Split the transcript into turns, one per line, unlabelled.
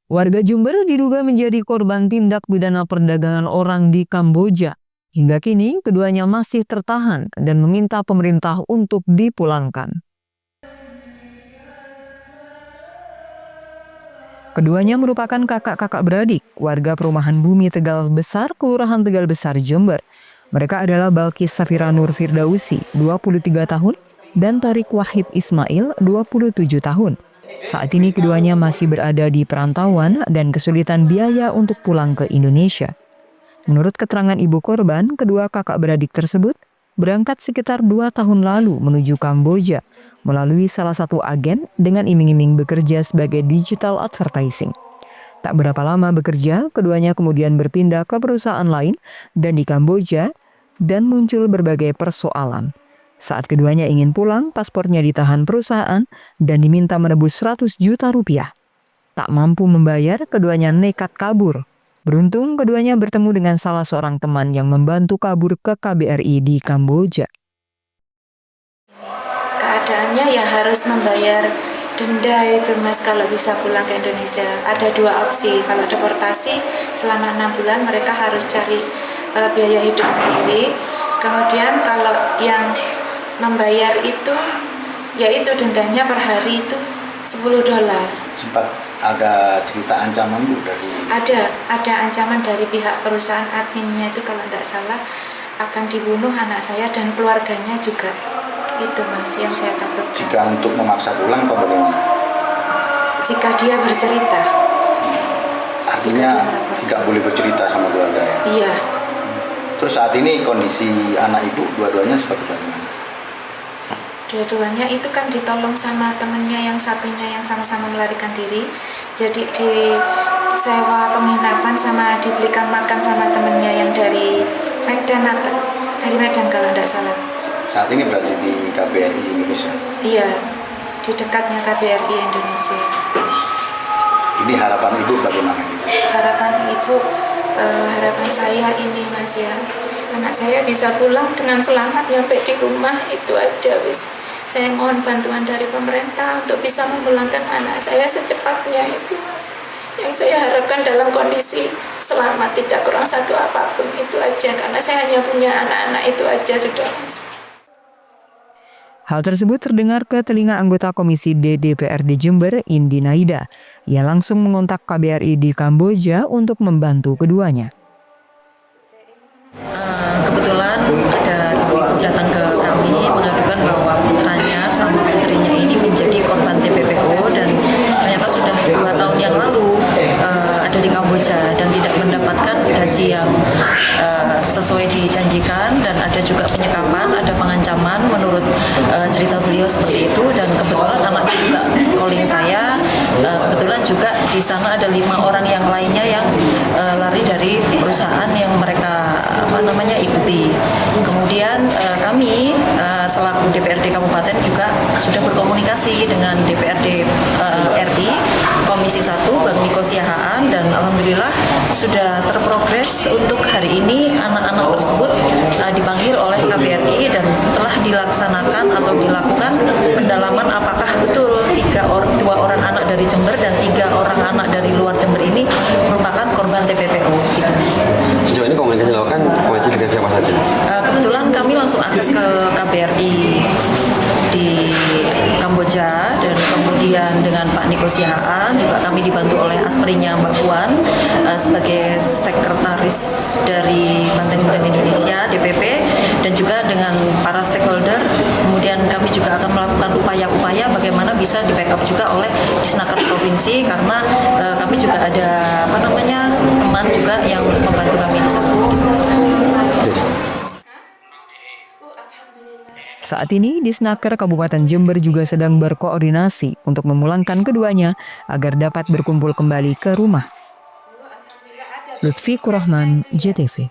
Warga Jember diduga menjadi korban tindak pidana perdagangan orang di Kamboja. Hingga kini, keduanya masih tertahan dan meminta pemerintah untuk dipulangkan. Keduanya merupakan kakak-kakak beradik, warga perumahan Bumi Tegal Besar, Kelurahan Tegal Besar, Jember. Mereka adalah Balkis Safira Nur Firdausi, 23 tahun, dan Tarik Wahid Ismail, 27 tahun. Saat ini keduanya masih berada di perantauan dan kesulitan biaya untuk pulang ke Indonesia. Menurut keterangan ibu korban, kedua kakak beradik tersebut berangkat sekitar 2 tahun lalu menuju Kamboja melalui salah satu agen dengan iming-iming bekerja sebagai digital advertising. Tak berapa lama bekerja, keduanya kemudian berpindah ke perusahaan lain dan di Kamboja dan muncul berbagai persoalan. Saat keduanya ingin pulang, paspornya ditahan perusahaan dan diminta menebus 100 juta rupiah. Tak mampu membayar, keduanya nekat kabur. Beruntung keduanya bertemu dengan salah seorang teman yang membantu kabur ke KBRI di Kamboja.
Keadaannya ya harus membayar denda itu Mas kalau bisa pulang ke Indonesia. Ada 2 opsi, kalau deportasi selama 6 bulan mereka harus cari biaya hidup sendiri. Kemudian kalau yang membayar itu, yaitu dendanya per hari itu $10.
Sempat ada cerita ancaman Bu dari?
Ada ancaman dari pihak perusahaan adminnya itu kalau tidak salah akan dibunuh anak saya dan keluarganya juga. Itu Mas yang saya takutkan.
Jika untuk memaksa pulang atau bagaimana?
Jika dia bercerita.
Artinya tidak boleh bercerita sama keluarga ya?
Iya.
Terus saat ini kondisi anak ibu dua-duanya seperti bagaimana?
Dua-duanya itu kan ditolong sama temennya yang satunya yang sama-sama melarikan diri. Jadi disewa penginapan sama dibelikan makan sama temennya yang dari Medan kalau tidak salah.
Saat ini berada di KBRI Indonesia?
Iya, di dekatnya KBRI Indonesia.
Ini harapan ibu bagaimana?
Harapan saya ini Mas ya, anak saya bisa pulang dengan selamat sampai di rumah, itu aja wis. Saya mohon bantuan dari pemerintah untuk bisa memulangkan anak saya secepatnya itu Mas. Yang saya harapkan dalam kondisi selamat, tidak kurang satu apapun, itu aja. Karena saya hanya punya anak-anak itu aja sudah Mas.
Hal tersebut terdengar ke telinga anggota Komisi D DPRD Jember, Indi Naida. Ia langsung mengontak KBRI di Kamboja untuk membantu keduanya.
Kebetulan ada ibu-ibu datang ke kami mengadukan bahwa putranya sama putrinya ini menjadi korban TPPO dan ternyata sudah 2 tahun yang lalu ada di Kamboja dan tidak mendapatkan gaji yang sesuai dijanjikan, dan ada juga penyekapan, ada pengancaman menurut cerita beliau seperti itu. Dan kebetulan anaknya juga calling saya, kebetulan juga di sana ada 5 orang yang lainnya yang lari dari perusahaan yang mereka ikuti. Kemudian kami selaku DPRD Kabupaten juga sudah berkomunikasi dengan DPRD RI Komisi 1 Bang Niko Siahaan, dan alhamdulillah sudah terprogres untuk hari ini anak-anak tersebut dipanggil oleh KBRI, dan setelah dilaksanakan atau dilakukan pendalaman apakah betul 2 orang anak dari Jember dan 3 orang anak dari luar Jember ini merupakan korban TPPO. Gitu.
Sejauh ini komunikasi dilakukan dengan siapa saja?
Kebetulan kami langsung akses ke KBRI di Kamboja, dan kemudian dengan Pak Niko Siahaan juga kami dibantu oleh asperinya Mbak Puan sebagai sekretaris dari Banteng Muda Indonesia DPP, dan juga dengan para stakeholder. Kemudian kami juga akan melakukan upaya-upaya bagaimana bisa di-backup juga oleh Disnaker Provinsi, karena kami juga ada teman juga yang membantu kami di sana.
Saat ini, Disnaker Kabupaten Jember juga sedang berkoordinasi untuk memulangkan keduanya agar dapat berkumpul kembali ke rumah. Lutfi Kurahman, JTV.